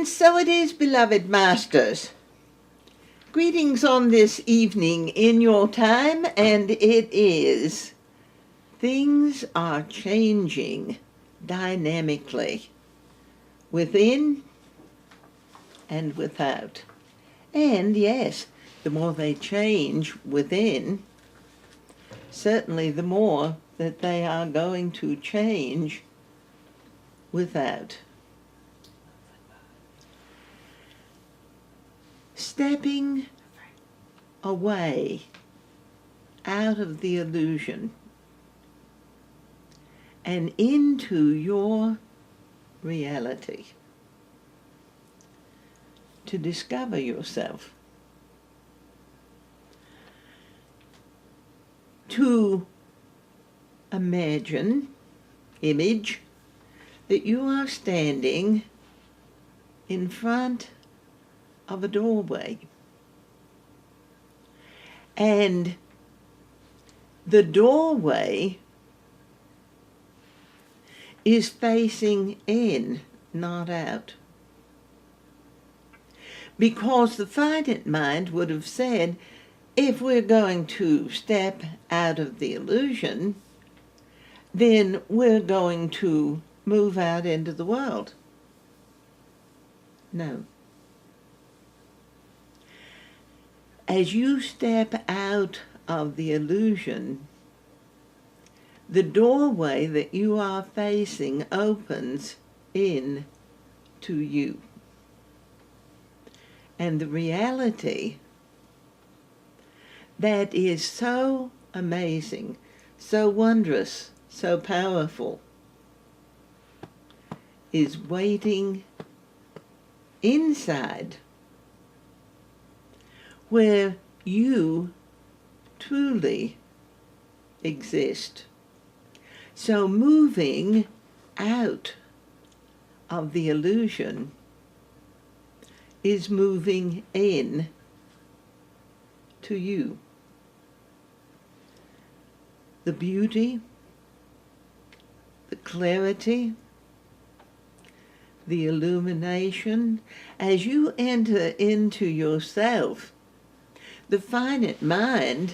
And so it is, beloved masters. Greetings on this evening in your time, and it is things are changing dynamically within and without. And yes, the more they change within, certainly the more that they are going to change without. Stepping away out of the illusion and into your reality to discover yourself, to image that you are standing in front of a doorway, and the doorway is facing in, not out. Because the finite mind would have said, if we're going to step out of the illusion, then we're going to move out into the world. No. As you step out of the illusion, the doorway that you are facing opens in to you. And the reality that is so amazing, so wondrous, so powerful, is waiting inside, where you truly exist. So moving out of the illusion is moving in to you. The beauty, the clarity, the illumination, as you enter into yourself. The finite mind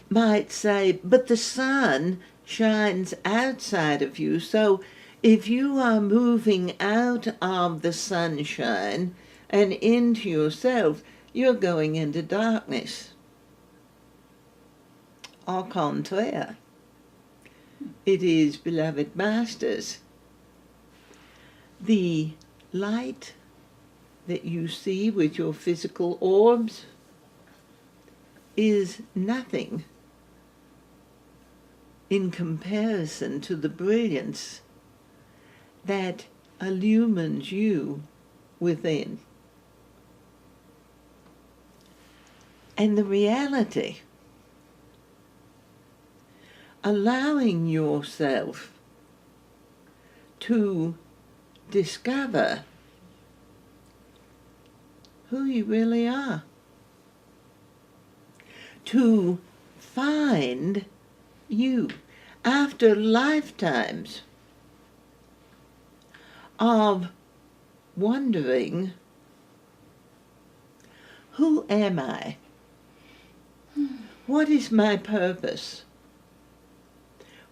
might say, but the sun shines outside of you, so if you are moving out of the sunshine and into yourself, you're going into darkness. Au contraire. It is, beloved masters, the light that you see with your physical orbs is nothing in comparison to the brilliance that illumines you within. And the reality, allowing yourself to discover who you really are, to find you after lifetimes of wondering, who am I? What is my purpose?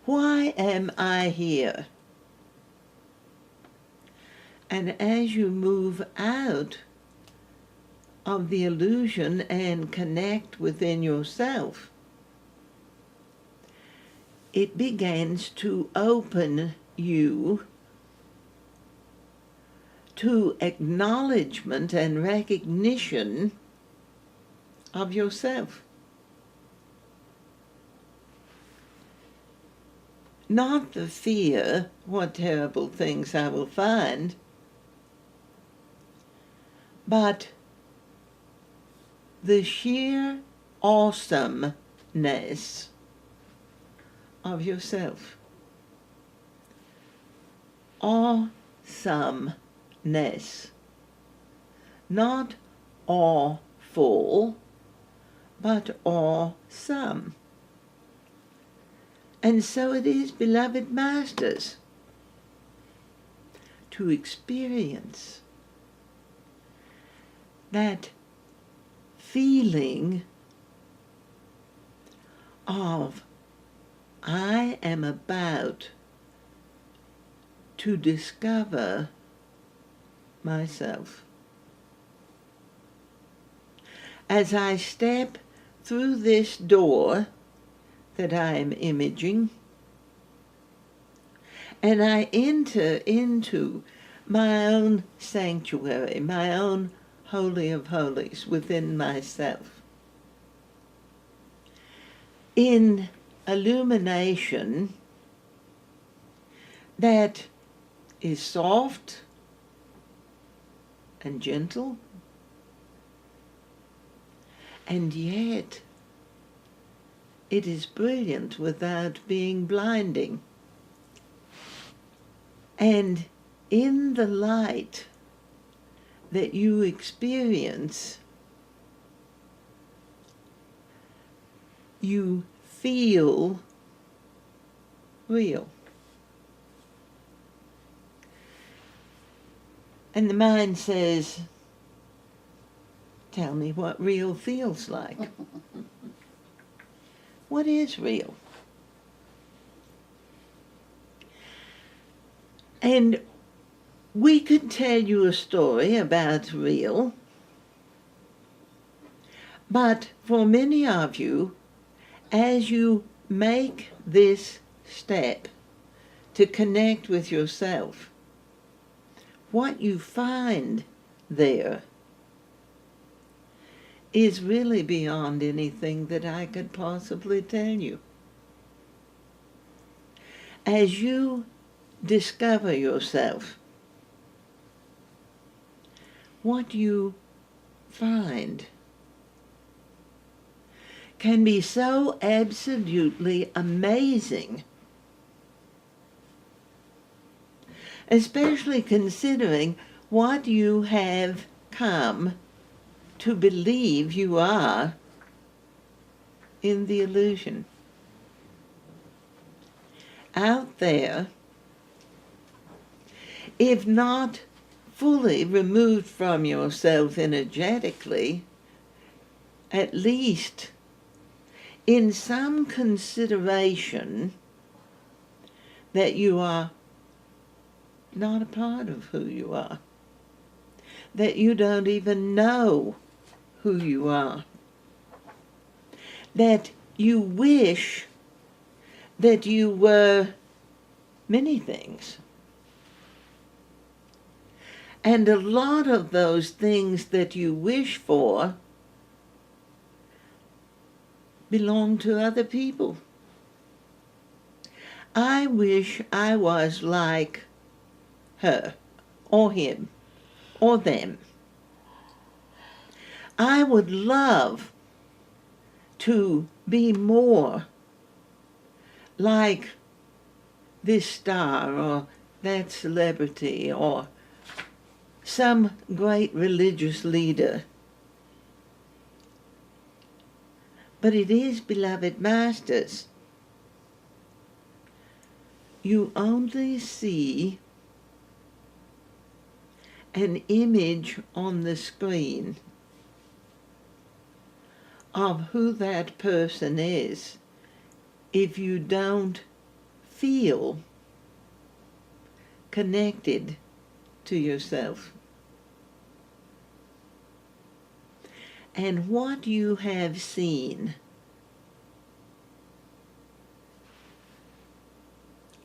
Why am I here? And as you move out of the illusion and connect within yourself, it begins to open you to acknowledgement and recognition of yourself. Not the fear, what terrible things I will find, but the sheer awesomeness of yourself. Awesomeness. Not awful, but awesome. And so it is, beloved masters, to experience that feeling of I am about to discover myself. As I step through this door that I am imaging, and I enter into my own sanctuary, my own holy of holies within myself. In illumination that is soft and gentle, and yet it is brilliant without being blinding. And in the light that you experience, you feel real. And the mind says, tell me what real feels like. What is real? And we could tell you a story about real, but for many of you, as you make this step to connect with yourself, what you find there is really beyond anything that I could possibly tell you. As you discover yourself, what you find can be so absolutely amazing, especially considering what you have come to believe you are in the illusion. Out there, if not fully removed from yourself energetically, at least in some consideration that you are not a part of who you are, that you don't even know who you are, that you wish that you were many things. And a lot of those things that you wish for belong to other people. I wish I was like her, or him, or them. I would love to be more like this star, or that celebrity, or some great religious leader. But it is, beloved masters, you only see an image on the screen of who that person is if you don't feel connected to yourself. And what you have seen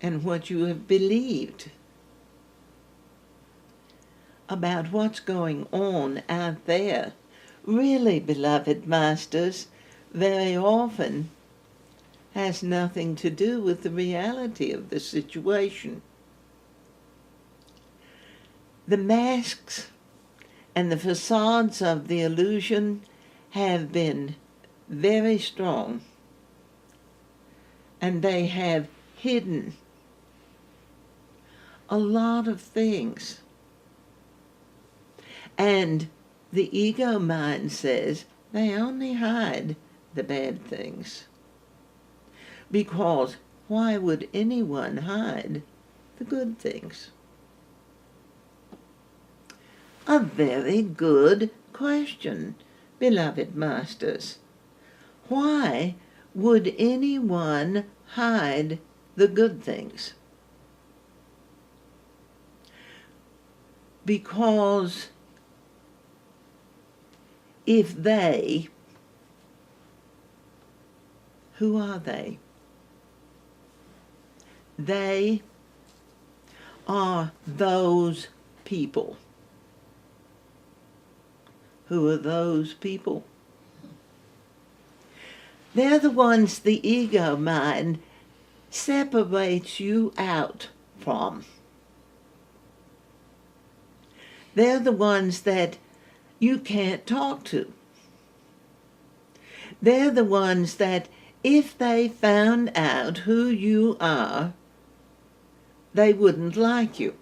and what you have believed about what's going on out there, really, beloved masters, very often has nothing to do with the reality of the situation. The masks and the facades of the illusion have been very strong, and they have hidden a lot of things. And the ego mind says they only hide the bad things. Because why would anyone hide the good things? A very good question, beloved masters. Why would anyone hide the good things? Because if they, who are they? They are those people. Who are those people? They're the ones the ego mind separates you out from. They're the ones that you can't talk to. They're the ones that if they found out who you are, they wouldn't like you.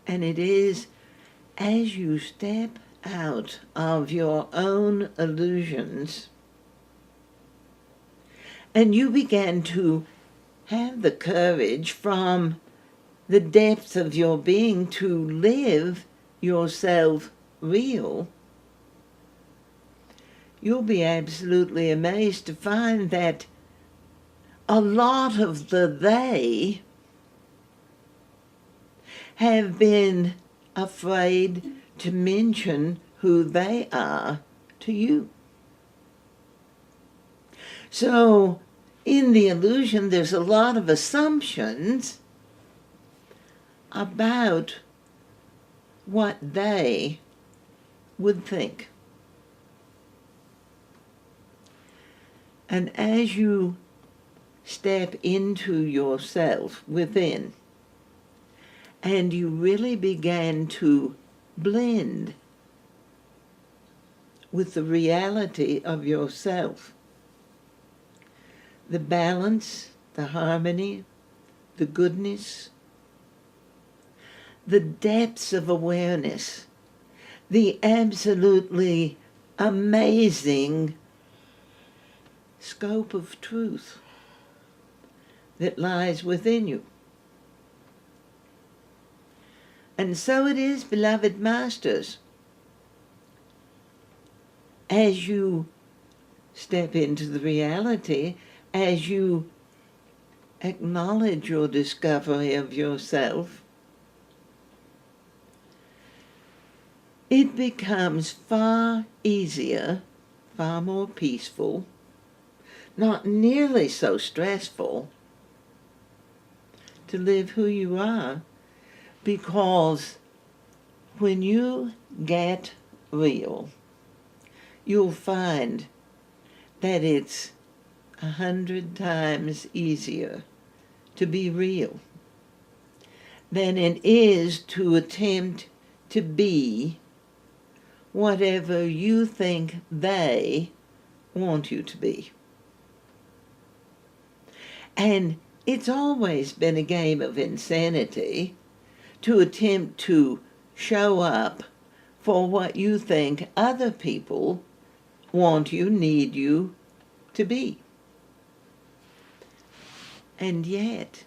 And it is as you step out of your own illusions and you begin to have the courage from the depths of your being to live yourself real, you'll be absolutely amazed to find that a lot of the they have been afraid to mention who they are to you. So in the illusion, there's a lot of assumptions about what they would think. And as you step into yourself within, and you really began to blend with the reality of yourself, the balance, the harmony, the goodness, the depths of awareness, the absolutely amazing scope of truth that lies within you. And so it is, beloved masters, as you step into the reality, as you acknowledge your discovery of yourself, it becomes far easier, far more peaceful, not nearly so stressful to live who you are, because when you get real, you'll find that it's 100 times easier to be real than it is to attempt to be whatever you think they want you to be. And it's always been a game of insanity to attempt to show up for what you think other people want you, need you to be. And yet,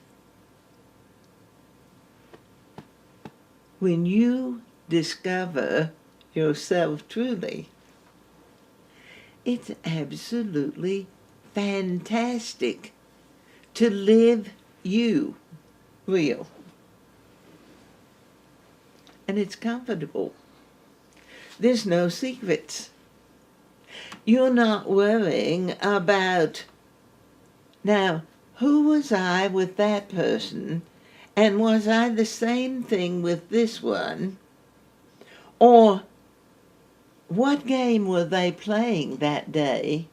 when you discover yourself truly, it's absolutely fantastic to live you real. And it's comfortable. There's no secrets. You're not worrying about, now, who was I with that person, and was I the same thing with this one, or what game were they playing that day,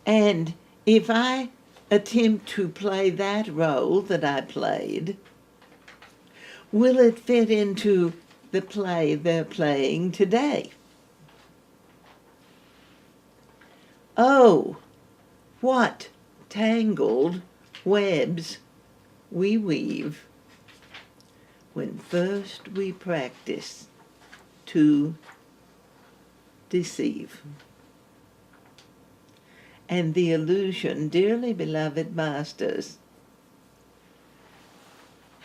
and if I attempt to play that role that I played, will it fit into the play they're playing today? Oh, what tangled webs we weave when first we practice to deceive. And the illusion, dearly beloved masters,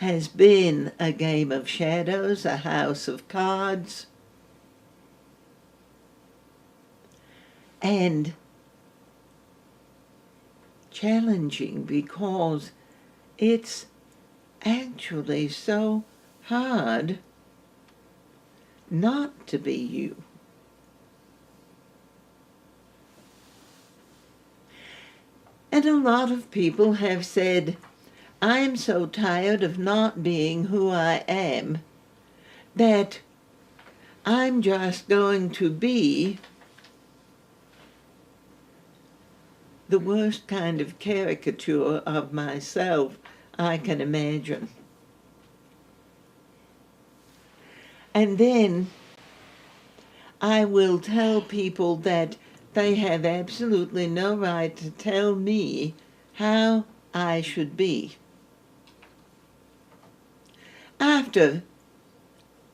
has been a game of shadows, a house of cards, and challenging because it's actually so hard not to be you. And a lot of people have said, I'm so tired of not being who I am that I'm just going to be the worst kind of caricature of myself I can imagine. And then I will tell people that they have absolutely no right to tell me how I should be. After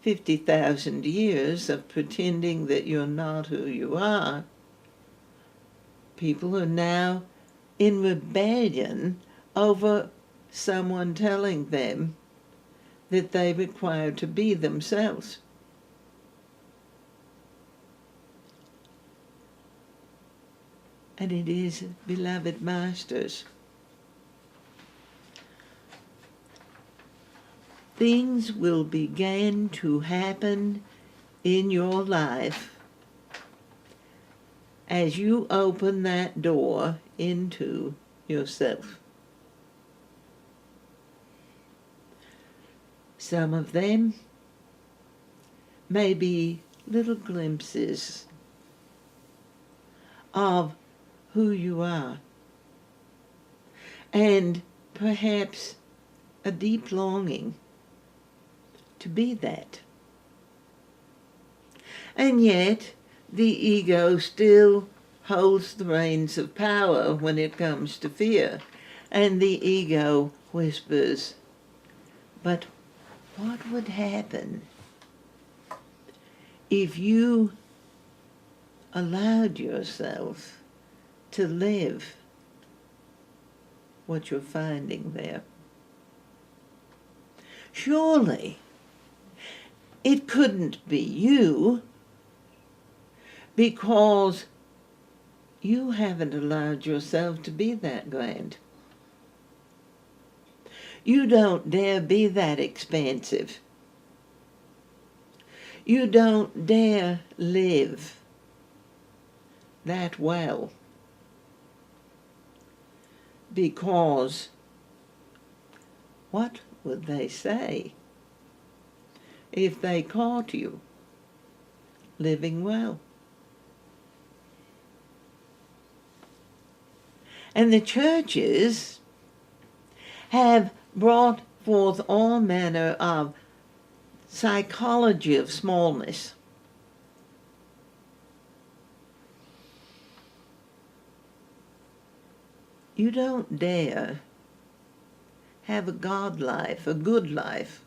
50,000 years of pretending that you're not who you are, people are now in rebellion over someone telling them that they require to be themselves. And it is, beloved masters, things will begin to happen in your life as you open that door into yourself. Some of them may be little glimpses of who you are, and perhaps a deep longing to be that. And yet, the ego still holds the reins of power when it comes to fear, and the ego whispers, but what would happen if you allowed yourself to live what you're finding there? Surely it couldn't be you, because you haven't allowed yourself to be that grand. You don't dare be that expansive. You don't dare live that well, because what would they say if they caught you living well? And the churches have brought forth all manner of psychology of smallness. You don't dare have a God life, a good life,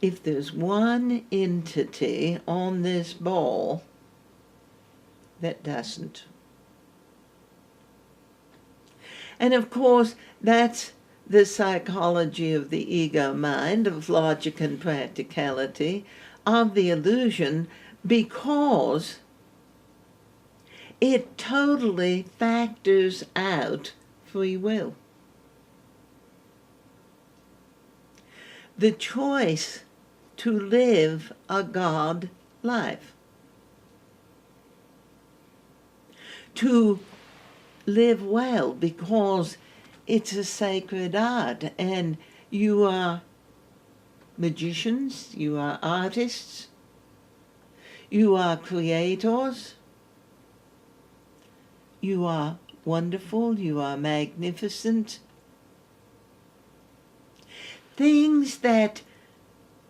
if there's one entity on this ball that doesn't. And of course, that's the psychology of the ego mind, of logic and practicality, of the illusion, because it totally factors out free will. The choice to live a God life, to live well, because it's a sacred art, and you are magicians, you are artists, you are creators, you are wonderful, you are magnificent. Things that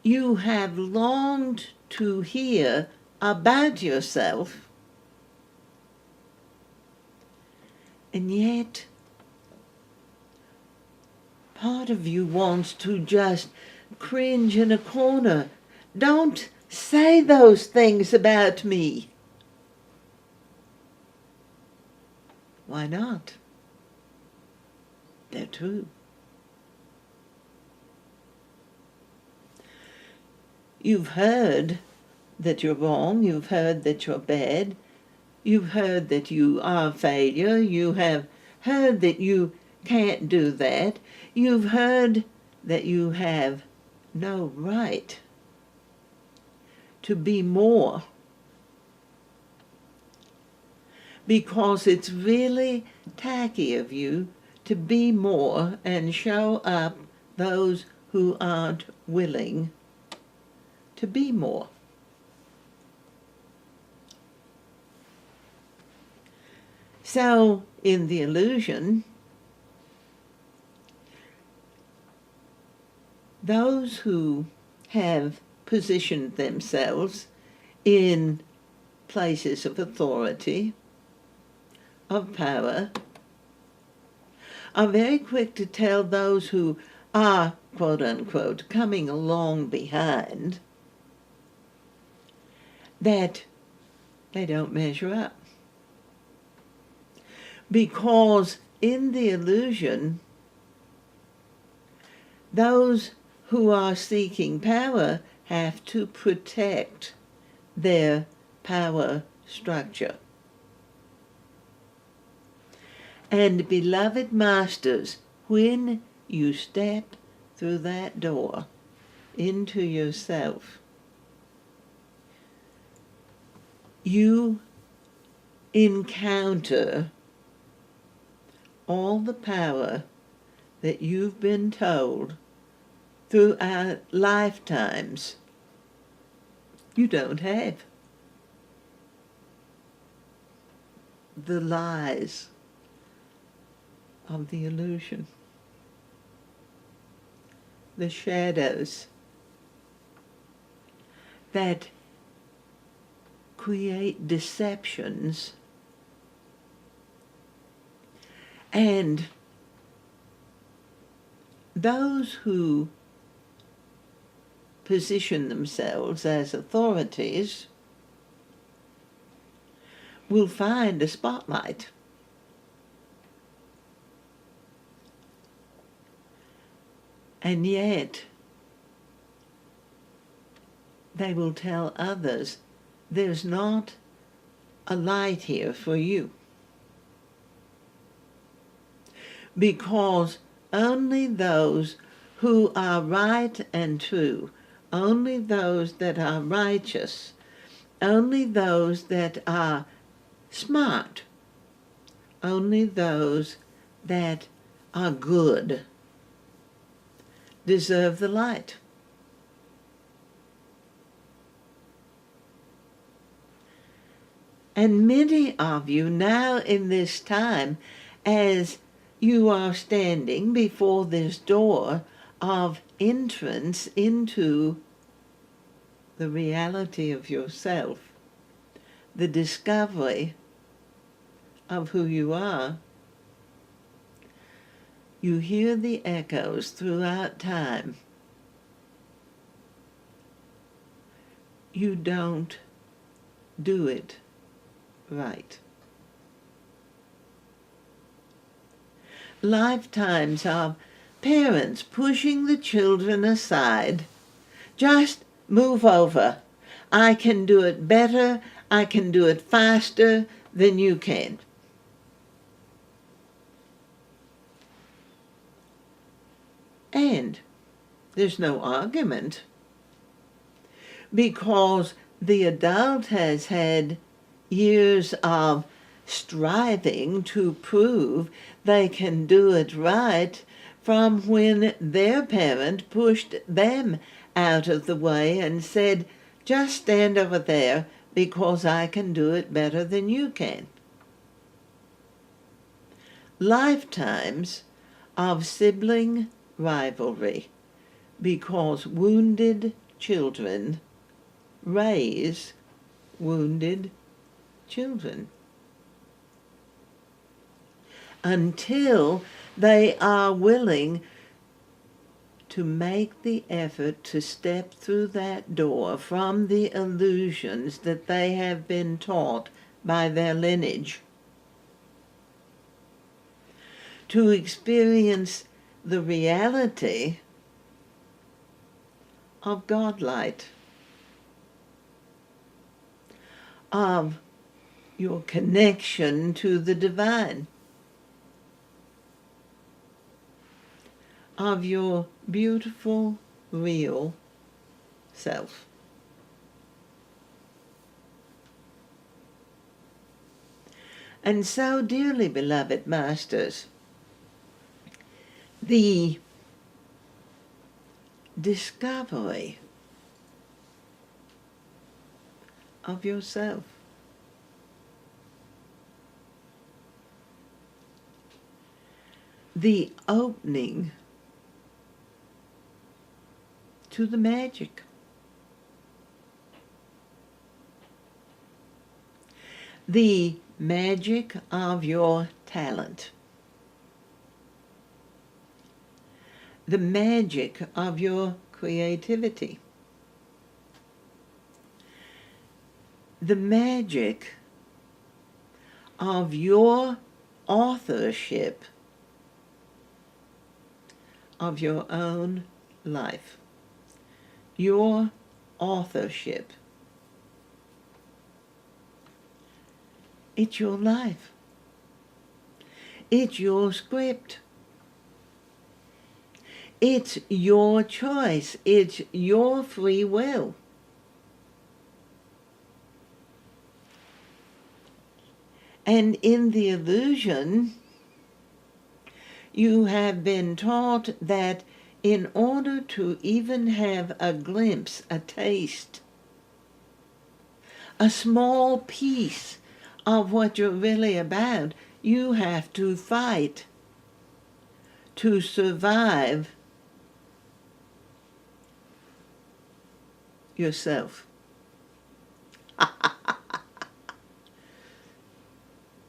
you have longed to hear about yourself, and yet part of you wants to just cringe in a corner. Don't say those things about me. Why not? They're true. You've heard that you're wrong. You've heard that you're bad. You've heard that you are a failure. You have heard that you can't do that. You've heard that you have no right to be more, because it's really tacky of you to be more and show up those who aren't willing to be more. So, in the illusion, those who have positioned themselves in places of authority, of power, are very quick to tell those who are, quote unquote, coming along behind that they don't measure up. Because in the illusion, those who are seeking power have to protect their power structure. And beloved masters, when you step through that door into yourself, you encounter all the power that you've been told throughout lifetimes you don't have. The lies of the illusion, the shadows that create deceptions and those who position themselves as authorities will find a spotlight. And yet, they will tell others, there's not a light here for you. Because only those who are right and true, only those that are righteous, only those that are smart, only those that are good deserve the light. And many of you now in this time, as you are standing before this door of entrance into the reality of yourself, the discovery of who you are, you hear the echoes throughout time. You don't do it right. Lifetimes of parents pushing the children aside. Just move over. I can do it better. I can do it faster than you can. And there's no argument, because the adult has had years of striving to prove they can do it right from when their parent pushed them out of the way and said, just stand over there because I can do it better than you can. Lifetimes of sibling rivalry, because wounded children raise wounded children until they are willing to make the effort to step through that door from the illusions that they have been taught by their lineage, to experience the reality of God light, of your connection to the divine, of your beautiful, real self. And so, dearly beloved masters, the discovery of yourself, the opening to the magic, the magic of your talent, the magic of your creativity, the magic of your authorship of your own life, your authorship. It's your life. It's your script. It's your choice. It's your free will. And in the illusion, you have been taught that in order to even have a glimpse, a taste, a small piece of what you're really about, you have to fight to survive yourself.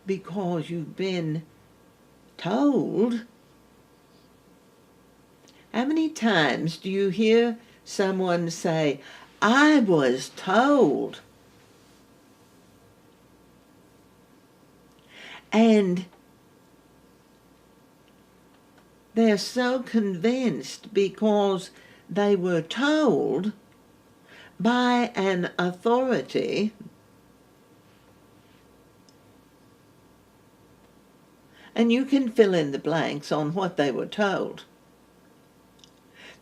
Because you've been told. How many times do you hear someone say, I was told? And they're so convinced because they were told by an authority, and you can fill in the blanks on what they were told.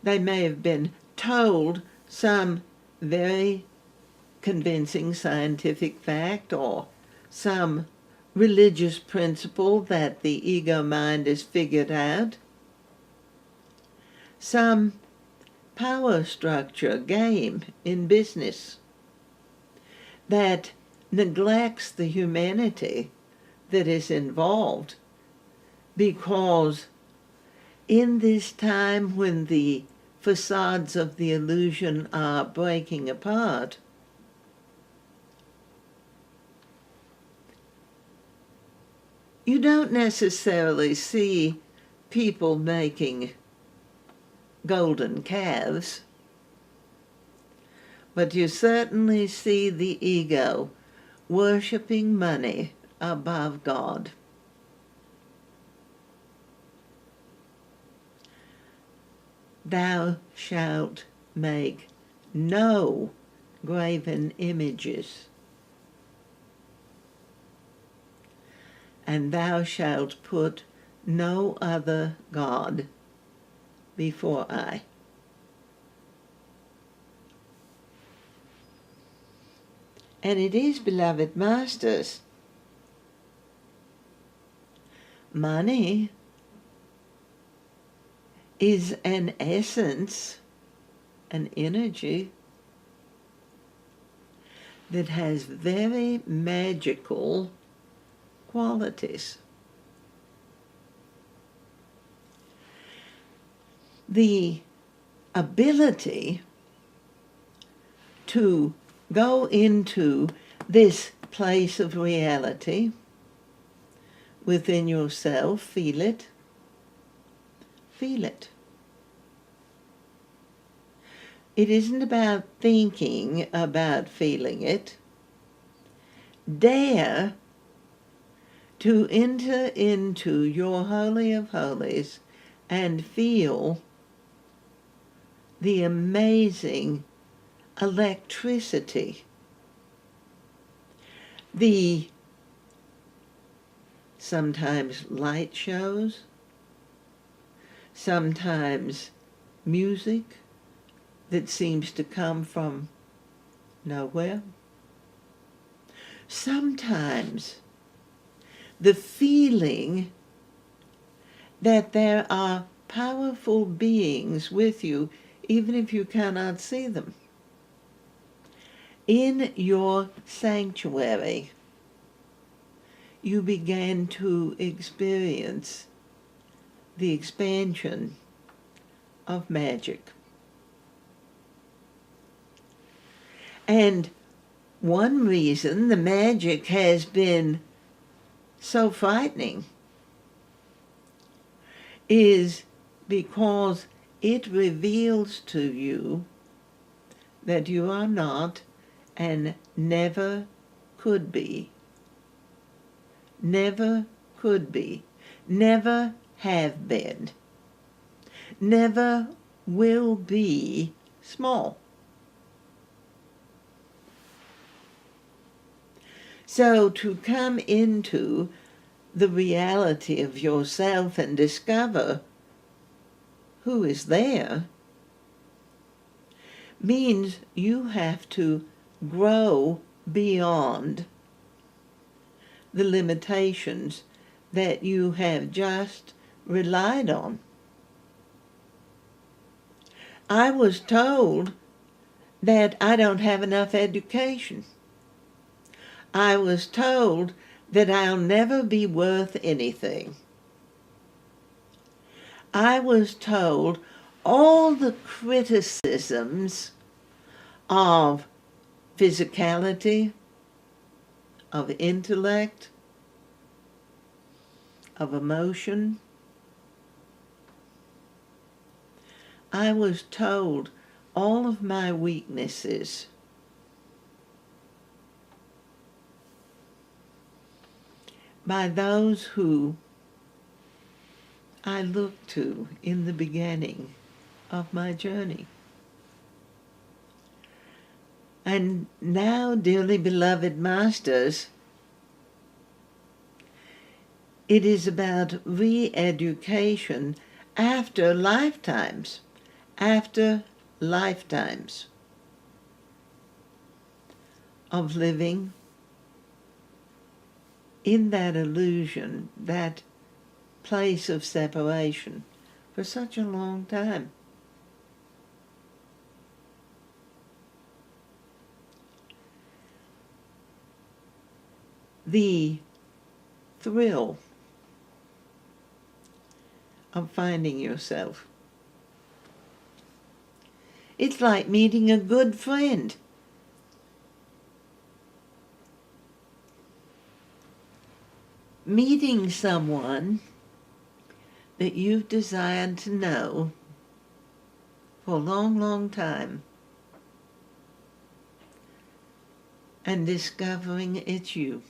They may have been told some very convincing scientific fact or some religious principle that the ego mind has figured out, some power structure game in business that neglects the humanity that is involved, because in this time when the facades of the illusion are breaking apart, you don't necessarily see people making golden calves, but you certainly see the ego worshiping money above God. Thou shalt make no graven images, and thou shalt put no other God before I. And it is, beloved masters, money is an essence, an energy that has very magical qualities. The ability to go into this place of reality within yourself, feel it, feel it. It isn't about thinking about feeling it. Dare to enter into your Holy of Holies and feel the amazing electricity the sometimes light shows, sometimes music that seems to come from nowhere, sometimes the feeling that there are powerful beings with you, even if you cannot see them. In your sanctuary, you began to experience the expansion of magic. And one reason the magic has been so frightening is because it reveals to you that you are not and never could be, never could be, never have been, never will be small. So to come into the reality of yourself and discover who is there means you have to grow beyond the limitations that you have just relied on. I was told that I don't have enough education. I was told that I'll never be worth anything. I was told all the criticisms of physicality, of intellect, of emotion. I was told all of my weaknesses. By those who I looked to in the beginning of my journey. And now, dearly beloved masters, it is about re-education after lifetimes of living in that illusion, that place of separation for such a long time. The thrill of finding yourself. It's like meeting a good friend. Meeting someone that you've desired to know for a long, long time and discovering it's you.